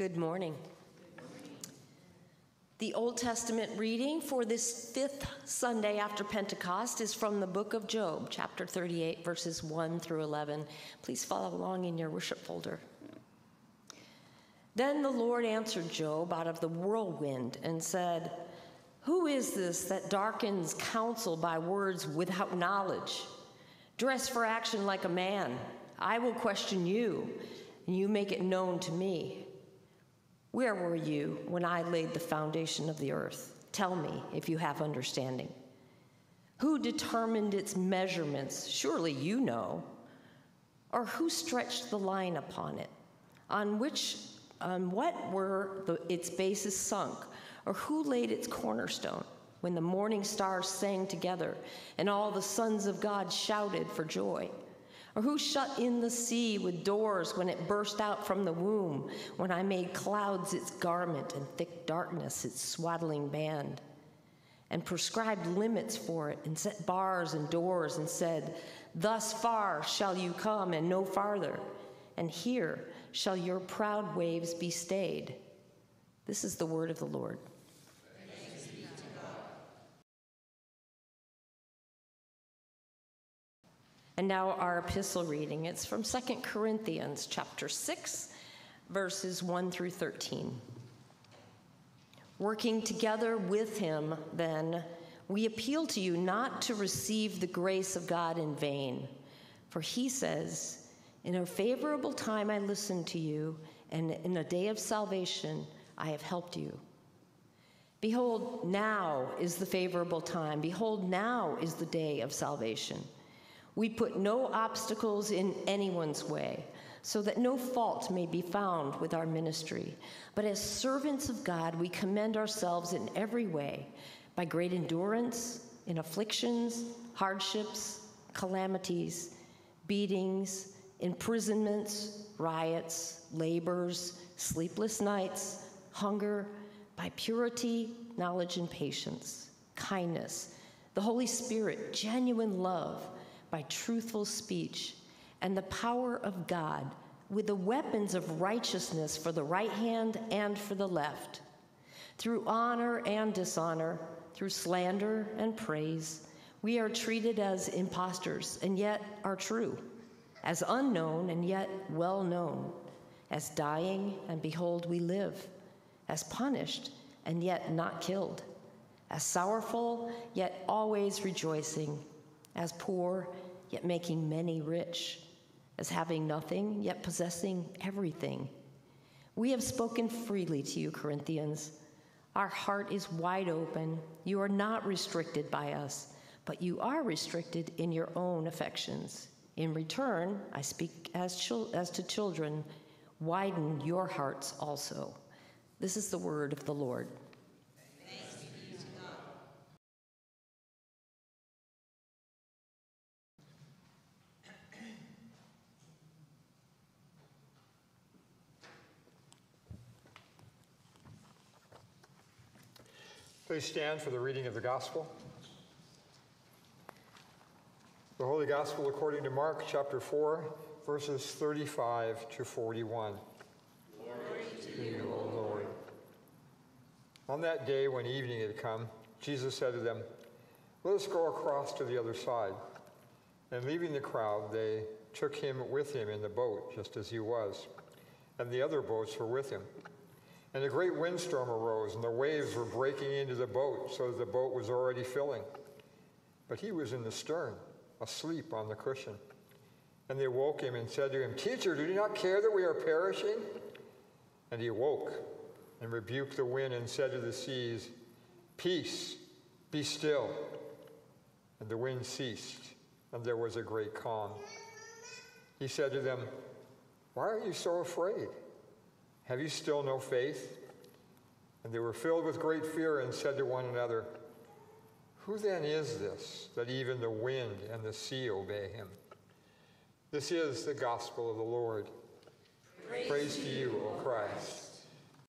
Good morning. The Old Testament reading for this fifth Sunday after Pentecost is from the book of Job, chapter 38, verses 1 through 11. Please follow along in your worship folder. Then the Lord answered Job out of the whirlwind and said, "Who is this that darkens counsel by words without knowledge? Dress for action like a man. I will question you, and you make it known to me. Where were you when I laid the foundation of the earth? Tell me if you have understanding. Who determined its measurements? Surely you know. Or who stretched the line upon it? On what were its bases sunk? Or who laid its cornerstone when the morning stars sang together and all the sons of God shouted for joy? Or who shut in the sea with doors when it burst out from the womb, when I made clouds its garment and thick darkness its swaddling band, and prescribed limits for it and set bars and doors and said, thus far shall you come and no farther, and here shall your proud waves be stayed." This is the word of the Lord. And now our epistle reading. It's from 2 Corinthians chapter 6, verses 1 through 13. "Working together with him, then, we appeal to you not to receive the grace of God in vain. For he says, 'In a favorable time I listened to you, and in a day of salvation I have helped you.' Behold, now is the favorable time. Behold, now is the day of salvation. We put no obstacles in anyone's way, so that no fault may be found with our ministry. But as servants of God, we commend ourselves in every way, by great endurance, in afflictions, hardships, calamities, beatings, imprisonments, riots, labors, sleepless nights, hunger, by purity, knowledge, and patience, kindness, the Holy Spirit, genuine love, by truthful speech, and the power of God, with the weapons of righteousness for the right hand and for the left, through honor and dishonor, through slander and praise. We are treated as impostors and yet are true, as unknown and yet well known, as dying and behold we live, as punished and yet not killed, as sorrowful yet always rejoicing, as poor, yet making many rich, as having nothing, yet possessing everything. We have spoken freely to you, Corinthians. Our heart is wide open. You are not restricted by us, but you are restricted in your own affections. In return, I speak as to children, widen your hearts also." This is the word of the Lord. Please stand for the reading of the Gospel. The Holy Gospel according to Mark chapter 4, verses 35 to 41. Glory to you, O Lord. On that day when evening had come, Jesus said to them, "Let us go across to the other side." And leaving the crowd, they took him with him in the boat, just as he was, and the other boats were with him. And a great windstorm arose, and the waves were breaking into the boat, so that the boat was already filling. But he was in the stern, asleep on the cushion. And they woke him and said to him, "Teacher, do you not care that we are perishing?" And he awoke and rebuked the wind and said to the seas, "Peace, be still." And the wind ceased, and there was a great calm. He said to them, "Why are you so afraid? Have you still no faith?" And they were filled with great fear and said to one another, "Who then is this, that even the wind and the sea obey him?" This is the gospel of the Lord. Praise to you, O Christ.